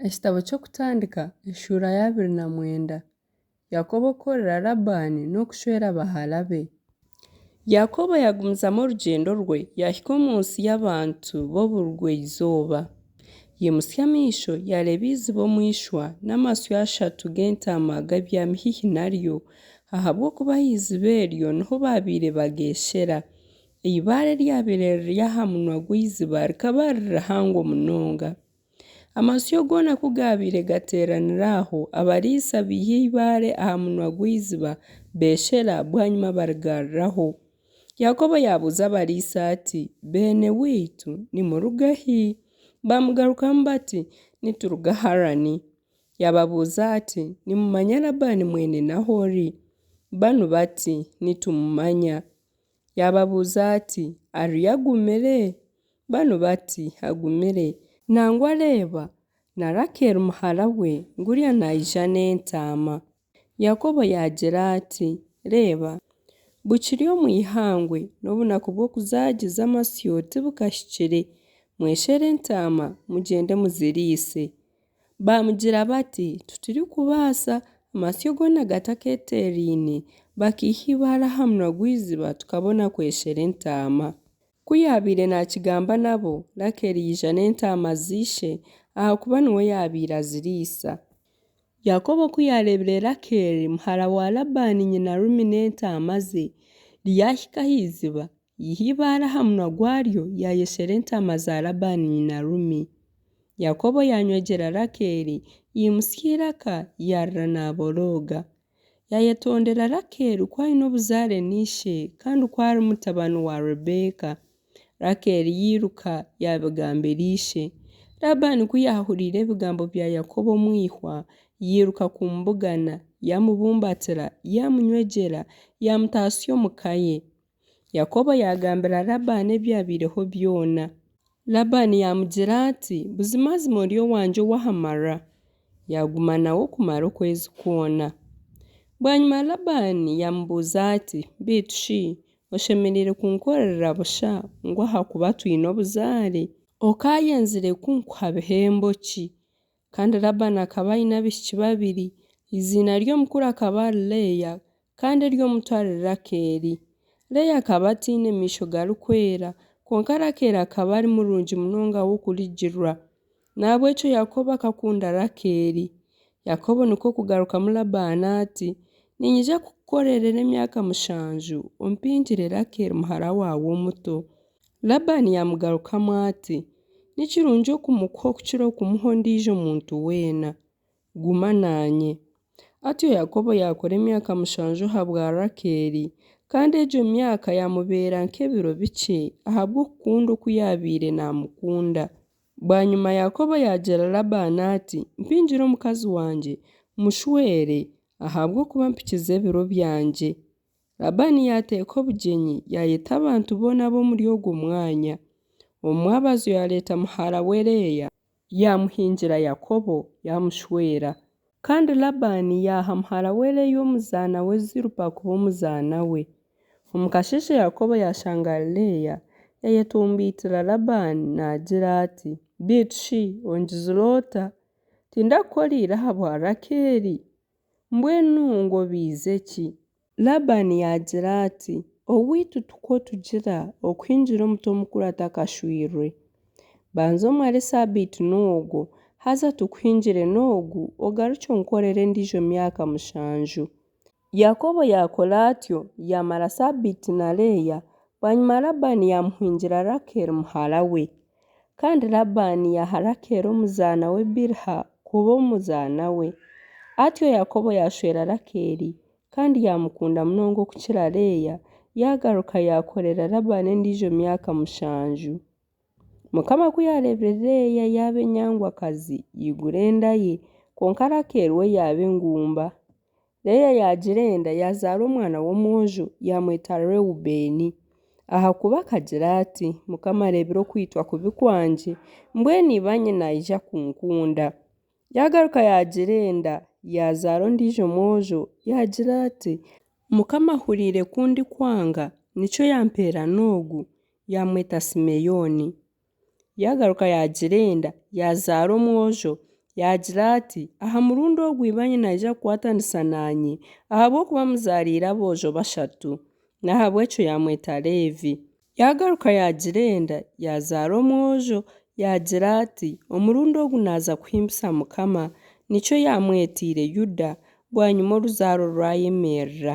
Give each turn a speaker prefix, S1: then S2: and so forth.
S1: Ekitabo ky'okutandika eshuura ya 29. Yakobo kukorera Labani n'okushwera bahala be. Yakobo yagumizamu orugyendo rwe yahika omu nsi y'abantu b'oburugwa izooba. Yimusya amaisho yareeba iziba omu ishwa n'amasyo 3 g'entaama gabyami haihi naryo ahabw'okuba iziba eryo niho baabaire bageeshera. Eibaare ryabaire riri aha munwa gw'iziba rikaba ririhango munonga. Amasyo goona ku gaabaire gateeranire aho abariisa biiha eibaare aha munwa gw'iziba beeshera bwanyuma barigarraho. Yakobo yabuuza abariisa ati, "Beene waitu nimuruga hi?" Bamugarukamu bati, "Nituruga Harani." Yababuuza ati, "Nimumanya Labani mwene Nahori?" Banu bati, "Nitumumanya." Yababuuza ati, "Ariyo agumire?" Banu bati, "Agumire. Nangwa reeba na Rakeri muhara we ngurya naija n'entaama." Yakobo yagira ati, "Reeba, bukiri omu ihangwe n'obunaku bw'okuzaagiza amasyo tibukahikire. Mweshere entaama mugyende muziriise." Bamugira bati, "Titurikubaasa, amasyo goona gatakeeteriine bakiiha eibaare aha munwa gw'iziba tukabona kweshera entaama." Ku yaabaire naakigamba nabo, Rakeri yaija n'entaama ziishe ahakuba niwe yaabaire aziriisa. Yakobo ku yareebire Rakeri muhara wa Labani nyina rumi n'entaama ze ryahika ah'iziba yiha eibaare aha munwa gwaryo yayeshera entaama za Labani nyina rumi. Yakobo yanywegyera Rakeri yimusya iraka yarra naaborooga. Yayetondera Rakeri ku aine obuzaare n'ishe kandi ku ari mutabani wa Rebeka. Rakeri yiruka yabigambira ishe. Labani ku yahuriire ebigambo bya Yakobo omu ihwa yiruka kumubugana, yamubumbatira, yamunywegyera, yamutaasya omu ka ye. Yakobo yagambira Labani ebyabiireho byona. Labani yamugira ati, "Buzimazima ori owangye owahamara." Yaguma nawe okumara okwezi kwona. Bwanyuma Labani yamubuuza ati, "Baitu shi oshemereire kunkorera busha ngu ahakuba twine obuzaare? Okayenzire kunkuha bihembo ki?" Kandi Labani akaba aine abaishiki 2, izina ry'omukuru akaba ari Leya kandi ery'omuto ari Rakeri. Leya akaba atiine maisho garikwera konka Rakeri akaba ari murungi munonga w'okurigirwa. Nahabw'ekyo Yakobo akakunda Rakeri. Yakobo niko kugarukamu Labani ati, "Ninyija kukukorerera emyaka 7 ompingire Rakeri muhara waawe omuto." Labani yamugarukamu ati, "Nikirungi okumuha okukira okumuha ondiijo muntu weena. Guma nanye." Atyo Yakobo yakora emyaka 7 habwa Rakeri kandi egyo myaka yamubeera nk'ebiro bikye ahabw'okukunda oku yaabaire naamukunda. Bwanyuma Yakobo yagira Labani ati, "Mpingire omukazi wangye mushwere ahabw'okuba mpikize ebiro byangye." Labani yateeka obugyenyi yayeta abantu boona b'omuri ogwo mwanya. Omwabazi yaleeta muhara we Leya yamuhingira Yakobo yamushwera. Kandi Labani yaha muhara we Leya omuzaana we Zirupa kuba omuzaana we. Omukasheeshe Yakobo yashanga Leya yayetombeitira Labani naagira ati, "Baitu shi ongizire ota? Tindakukoriire ahabwa Rakeri? Mbwenu ngo biize ki?" Labani yagira ati, "Owaitu tukwo tugira okuhingira omuto mukuru atakashwirwe. Banza omare Sabiti n'ogwo haza tukuhingire n'ogu ogaruke onkorere endiijo myaka 7." Yakobo yakora atyo yamara Sabiti na Leya. Bwanyuma Labani yamuhingira Rakeri muhara we. Kandi Labani yaha Rakeri omuzaana we Bilha kuba omuzaana we. Atyo Yakobo yashwera Rakeri kandi yamukunda munonga okukira Leya yagaruka yakorera Labani endiijo myaka 7. Mukama ku yareebire Leya yaaba enyangwakazi yigura enda ye konka Rakeri we yaaba engumba. Leya yagira enda yazaara omwana w'omwojo yamweta Reubeeni. Ahakuba akagira ati, "Mukama areebire okwitwa kubi kwangye, mbwenu ibanye naija kunkunda." Yagaruka yagira enda yazaara ondiijo mwojo yagira ati, "Mukama ahuriire kundi kwanga nikyo yampeera n'ogu." Yamweta Simeyoni. Yagaruka yagira enda yazaara omwojo yagira ati aha murundi ogu ibanye naija kukwatanisa nanye ahabw'okuba muzaariire aboojo bashatu n'ahabw'ekyo yamweta Leevi. Yagaruka yagira enda yazaara omwojo yagira ati omurundi ogu naaza kuhimpisa Mukama, nikyo yamwetiire Yuda bwanyuma oruzaaro rwayemerera.